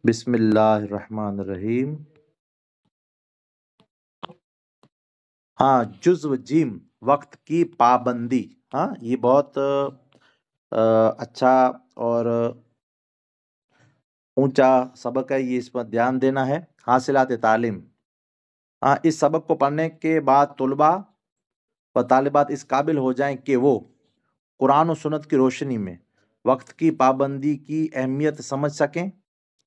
بسم اللہ الرحمن الرحیم۔ ہاں، جزو جیم، وقت کی پابندی۔ ہاں، یہ بہت اچھا اور اونچا سبق ہے، یہ اس پر دھیان دینا ہے۔ حاصلات تعلیم۔ ہاں، اس سبق کو پڑھنے کے بعد طلباء و طالبات اس قابل ہو جائیں کہ وہ قرآن و سنت کی روشنی میں وقت کی پابندی کی اہمیت سمجھ سکیں۔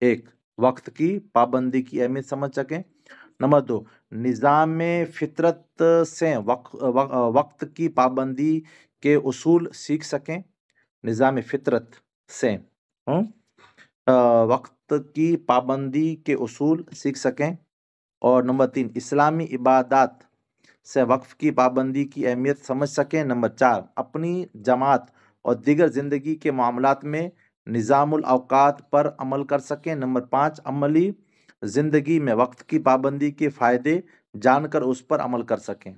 ایک، وقت کی پابندی کی اہمیت سمجھ سکیں۔ نمبر دو، نظام فطرت سے وقت کی پابندی کے اصول سیکھ سکیں۔ نظام فطرت سے وقت کی پابندی کے اصول سیکھ سکیں۔ اور نمبر تین، اسلامی عبادات سے وقف کی پابندی کی اہمیت سمجھ سکیں۔ نمبر چار، اپنی جماعت اور دیگر زندگی کے معاملات میں نظام الاوقات پر عمل کر سکیں۔ نمبر پانچ، عملی زندگی میں وقت کی پابندی کے فائدے جان کر اس پر عمل کر سکیں۔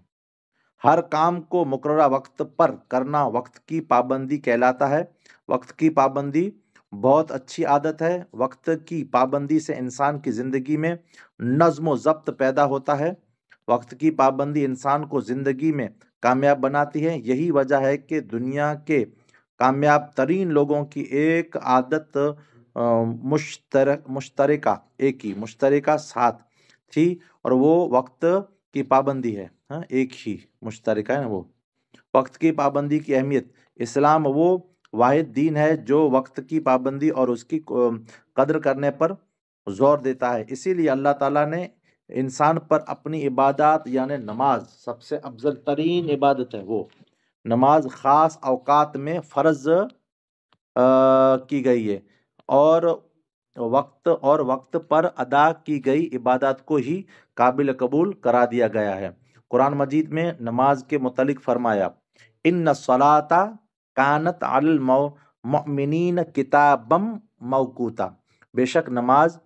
ہر کام کو مقررہ وقت پر کرنا وقت کی پابندی کہلاتا ہے۔ وقت کی پابندی بہت اچھی عادت ہے۔ وقت کی پابندی سے انسان کی زندگی میں نظم و ضبط پیدا ہوتا ہے۔ وقت کی پابندی انسان کو زندگی میں کامیاب بناتی ہے۔ یہی وجہ ہے کہ دنیا کے کامیاب ترین لوگوں کی ایک عادت مشترکہ ساتھ تھی، اور وہ وقت کی پابندی ہے۔ ہاں، ایک ہی مشترکہ ہے نا، وہ وقت کی پابندی کی اہمیت۔ اسلام وہ واحد دین ہے جو وقت کی پابندی اور اس کی قدر کرنے پر زور دیتا ہے۔ اسی لیے اللہ تعالیٰ نے انسان پر اپنی عبادات یعنی نماز، سب سے افضل ترین عبادت ہے وہ نماز، خاص اوقات میں فرض کی گئی ہے، اور وقت پر ادا کی گئی عبادات کو ہی قابل قبول کرا دیا گیا ہے۔ قرآن مجید میں نماز کے متعلق فرمایا، ان الصلاۃ کانت علی المؤمنین کتابا موقوتا، بے شک نماز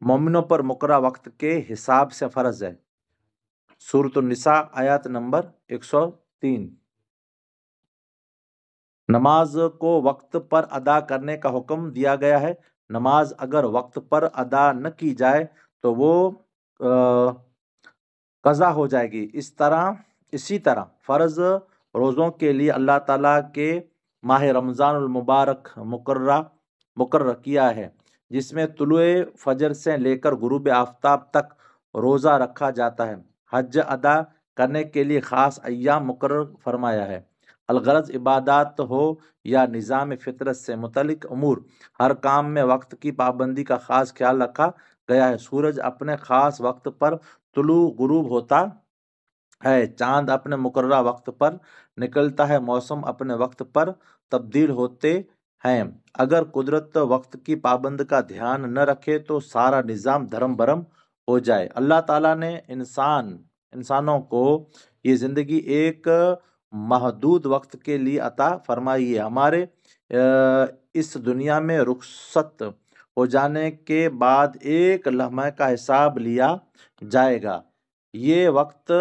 مومنوں پر مقررہ وقت کے حساب سے فرض ہے۔ سورۃ النساء آیات نمبر 103۔ نماز کو وقت پر ادا کرنے کا حکم دیا گیا ہے۔ نماز اگر وقت پر ادا نہ کی جائے تو وہ قضا ہو جائے گی۔ اسی طرح فرض روزوں کے لیے اللہ تعالیٰ کے ماہ رمضان المبارک مقرر کیا ہے، جس میں طلوع فجر سے لے کر غروب آفتاب تک روزہ رکھا جاتا ہے۔ حج ادا کرنے کے لیے خاص ایام مقرر فرمایا ہے۔ الغرض عبادات ہو یا نظام فطرت سے متعلق امور، ہر کام میں وقت کی پابندی کا خاص خیال رکھا گیا ہے۔ سورج اپنے خاص وقت پر طلوع غروب ہوتا ہے، چاند اپنے مقررہ وقت پر نکلتا ہے، موسم اپنے وقت پر تبدیل ہوتے ہیں۔ اگر قدرت وقت کی پابند کا دھیان نہ رکھے تو سارا نظام دھرم برم ہو جائے۔ اللہ تعالیٰ نے انسانوں کو یہ زندگی ایک محدود وقت کے لیے عطا فرمائی ہے۔ ہمارے اس دنیا میں رخصت ہو جانے کے بعد ایک لمحہ کا حساب لیا جائے گا۔ یہ وقت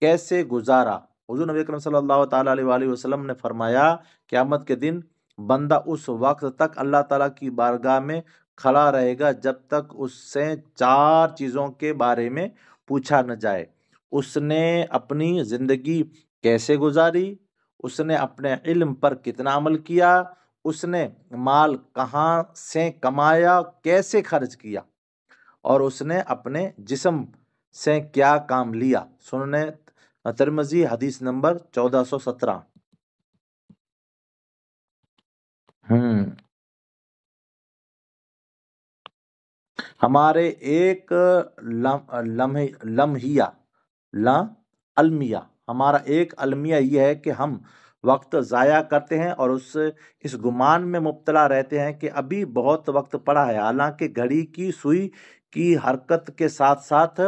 کیسے گزارا؟ حضور نبی اکرم صلی اللہ تعالیٰ علیہ وآلہ وسلم نے فرمایا، قیامت کے دن بندہ اس وقت تک اللہ تعالیٰ کی بارگاہ میں کھڑا رہے گا جب تک اس سے 4 چیزوں کے بارے میں پوچھا نہ جائے۔ اس نے اپنی زندگی کیسے گزاری، اس نے اپنے علم پر کتنا عمل کیا، اس نے مال کہاں سے کمایا، کیسے خرچ کیا، اور اس نے اپنے جسم سے کیا کام لیا۔ سنن ترمذی حدیث نمبر 1417۔ ہمارے ایک المیہ ہمارا ایک المیہ یہ ہے کہ ہم وقت ضائع کرتے ہیں اور اس گمان میں مبتلا رہتے ہیں کہ ابھی بہت وقت پڑا ہے، حالانکہ گھڑی کی سوئی کی حرکت کے ساتھ ساتھ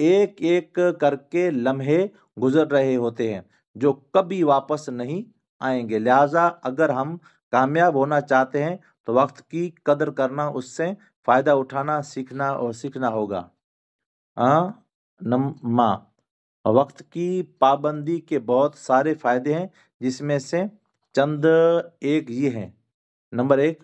ایک ایک کر کے لمحے گزر رہے ہوتے ہیں جو کبھی واپس نہیں آئیں گے۔ لہٰذا اگر ہم کامیاب ہونا چاہتے ہیں تو وقت کی قدر کرنا، اس سے فائدہ اٹھانا سیکھنا ہوگا۔ وقت کی پابندی کے بہت سارے فائدے ہیں، جس میں سے چند ایک یہ ہیں۔ نمبر 1،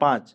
5,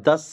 10